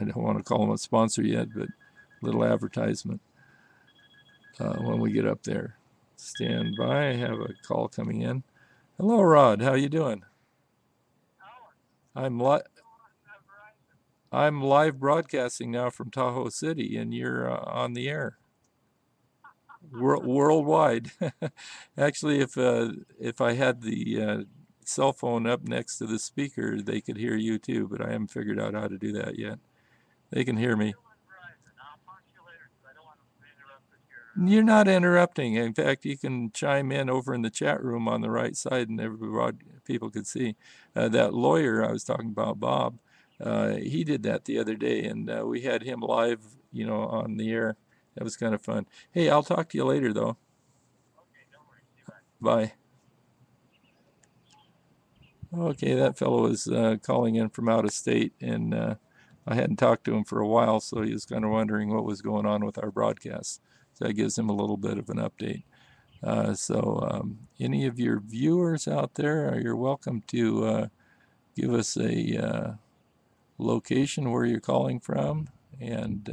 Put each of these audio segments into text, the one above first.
don't want to call them a sponsor yet, but a little advertisement when we get up there. Stand by. I have a call coming in. Hello, Rod. How you doing? I'm I'm live broadcasting now from Tahoe City, and you're on the air worldwide. Actually, if I had the cell phone up next to the speaker, they could hear you too, but I haven't figured out how to do that yet. They can hear me. You're not interrupting. In fact, you can chime in over in the chat room on the right side, and everybody, people could see. That lawyer I was talking about, Bob, he did that the other day, and we had him live, on the air. That was kind of fun. Hey, I'll talk to you later, though. Bye. Okay, that fellow was calling in from out of state, and I hadn't talked to him for a while, so he was kind of wondering what was going on with our broadcast. So that gives him a little bit of an update. Any of your viewers out there, you're welcome to give us a location where you're calling from, and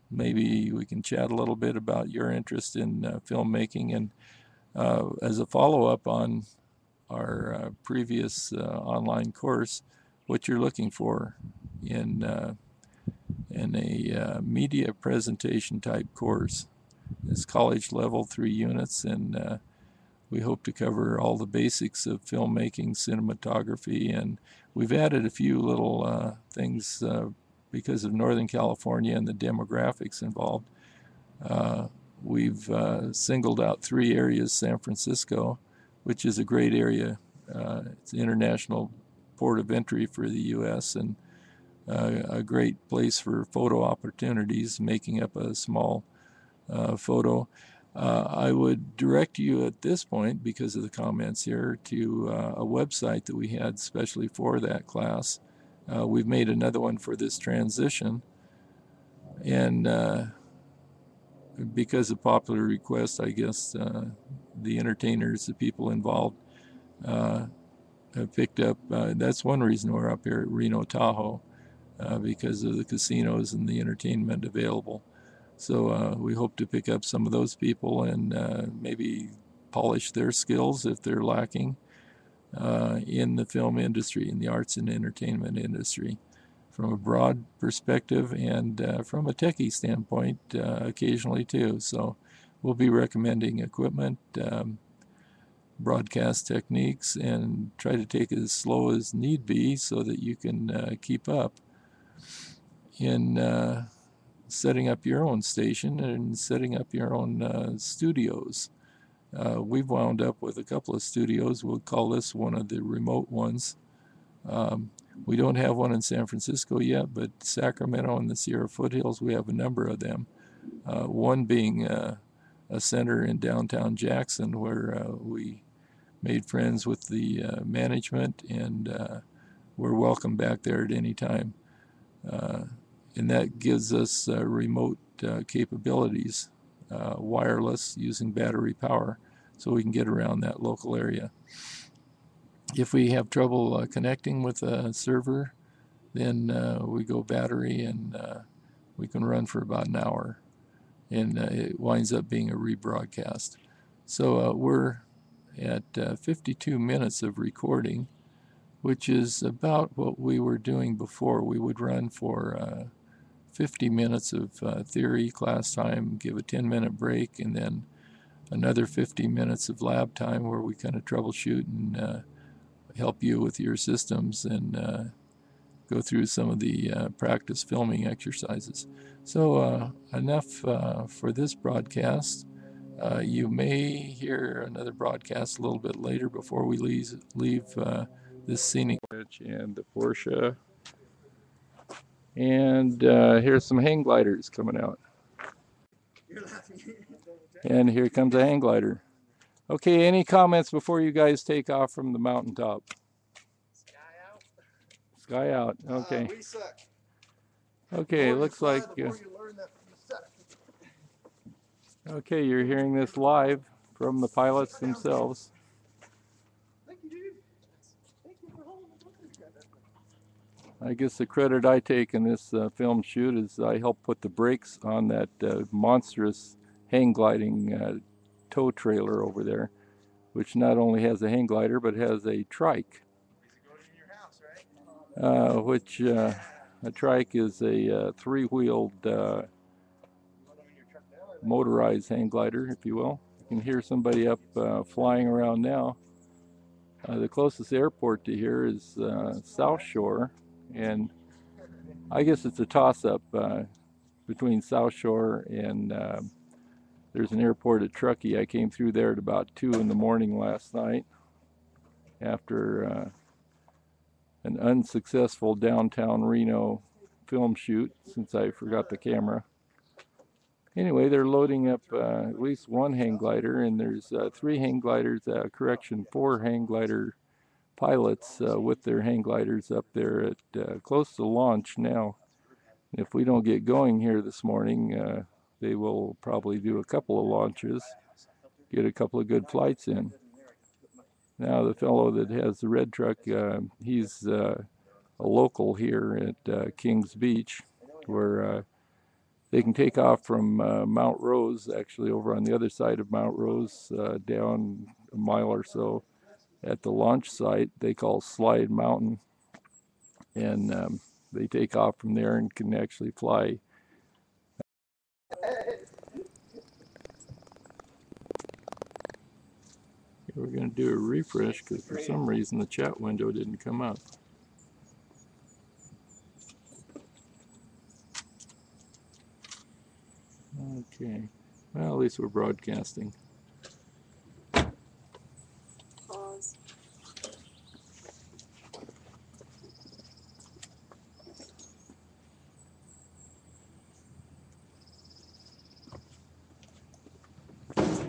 maybe we can chat a little bit about your interest in filmmaking. And as a follow-up on our previous online course, what you're looking for in a media presentation type course. It's college level, 3 units, and we hope to cover all the basics of filmmaking, cinematography, and we've added a few little things because of Northern California and the demographics involved. We've singled out 3 areas: San Francisco, which is a great area. It's an international port of entry for the U.S. and a great place for photo opportunities, making up a small photo. I would direct you at this point, because of the comments here, to a website that we had specially for that class. We've made another one for this transition, and because of popular request, I guess the entertainers, the people involved, have picked up. That's one reason we're up here at Reno Tahoe, because of the casinos and the entertainment available. So we hope to pick up some of those people and maybe polish their skills if they're lacking in the film industry, in the arts and entertainment industry, from a broad perspective and from a techie standpoint occasionally too. So we'll be recommending equipment, broadcast techniques, and try to take it as slow as need be so that you can keep up in setting up your own station and setting up your own studios. We've wound up with a couple of studios. We'll call this one of the remote ones. We don't have one in San Francisco yet, but Sacramento and the Sierra Foothills, we have a number of them. One being a center in downtown Jackson, where we made friends with the management, and we're welcome back there at any time. And that gives us remote capabilities, wireless, using battery power, so we can get around that local area. If we have trouble connecting with a server, then we go battery, and we can run for about an hour, and it winds up being a rebroadcast. So we're at 52 minutes of recording, which is about what we were doing before. We would run for 50 minutes of theory class time, give a 10-minute break, and then another 50 minutes of lab time where we kind of troubleshoot and help you with your systems and go through some of the practice filming exercises. So enough for this broadcast. You may hear another broadcast a little bit later before we leave this scenic and the Porsche. And here's some hang gliders coming out. And here comes a hang glider. Okay, any comments before you guys take off from the mountaintop? Sky out. Okay. We suck. Okay, looks like. Okay, you're hearing this live from the pilots themselves. Thank you, dude. Thank you for holding the I guess the credit I take in this film shoot is I helped put the brakes on that monstrous hang gliding tow trailer over there, which not only has a hang glider but has a trike. Which a trike is a three-wheeled motorized hang glider, if you will. You can hear somebody up flying around now. The closest airport to here is South Shore, and I guess it's a toss-up between South Shore and there's an airport at Truckee. I came through there at about 2 in the morning last night after an unsuccessful downtown Reno film shoot since I forgot the camera. Anyway, they're loading up at least one hang glider, and there's 3 hang gliders, correction, 4 hang glider pilots with their hang gliders up there at close to launch now. If we don't get going here this morning, they will probably do a couple of launches, get a couple of good flights in. Now the fellow that has the red truck, he's a local here at Kings Beach, where they can take off from Mount Rose, actually over on the other side of Mount Rose, down a mile or so at the launch site they call Slide Mountain, and they take off from there and can actually fly. We're going to do a refresh because for some reason the chat window didn't come up. Okay, well, at least we're broadcasting. Pause.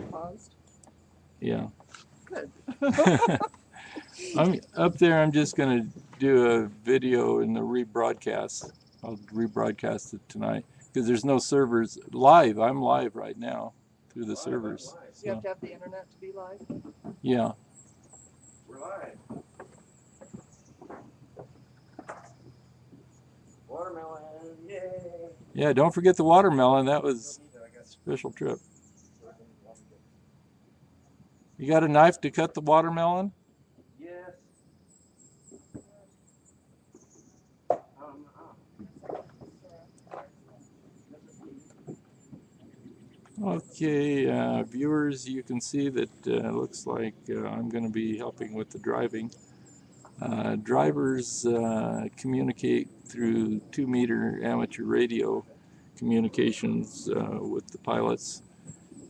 Paused. Yeah. Good. I'm up there. I'm just going to do a video in the rebroadcast. I'll rebroadcast it tonight because there's no servers live. I'm live right now through the servers. So. You have to have the internet to be live? Yeah. We're live. Watermelon, yay! Yeah, don't forget the watermelon. That was a special trip. You got a knife to cut the watermelon? Yes. Okay, viewers, you can see that looks like I'm going to be helping with the driving. Drivers communicate through 2-meter amateur radio communications with the pilots,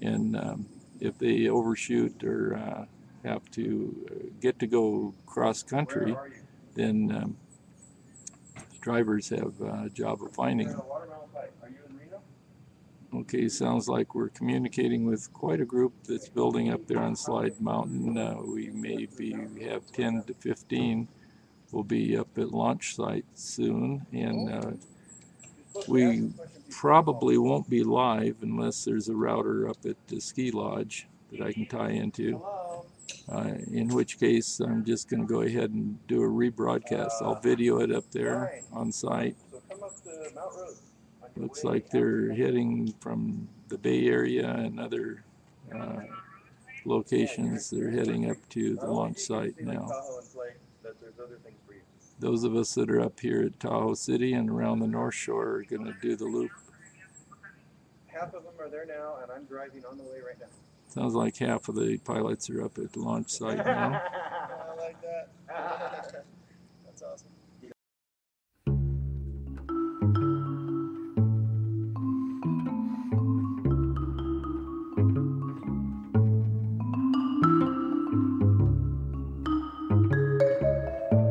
and if they overshoot or have to get to go cross country, then the drivers have a job of finding them. Okay, sounds like we're communicating with quite a group that's building up there on Slide Mountain. We maybe have 10 to 15. We'll be up at launch site soon, and we probably won't be live unless there's a router up at the ski lodge that I can tie into, in which case I'm just going to go ahead and do a rebroadcast. I'll video it up there on site. Looks like they're heading from the Bay Area and other locations. They're heading up to the launch site now. Those of us that are up here at Tahoe City and around the North Shore are going to do the loop. Half of them are there now, and I'm driving on the way right now. Sounds like half of the pilots are up at the launch site now. I like that.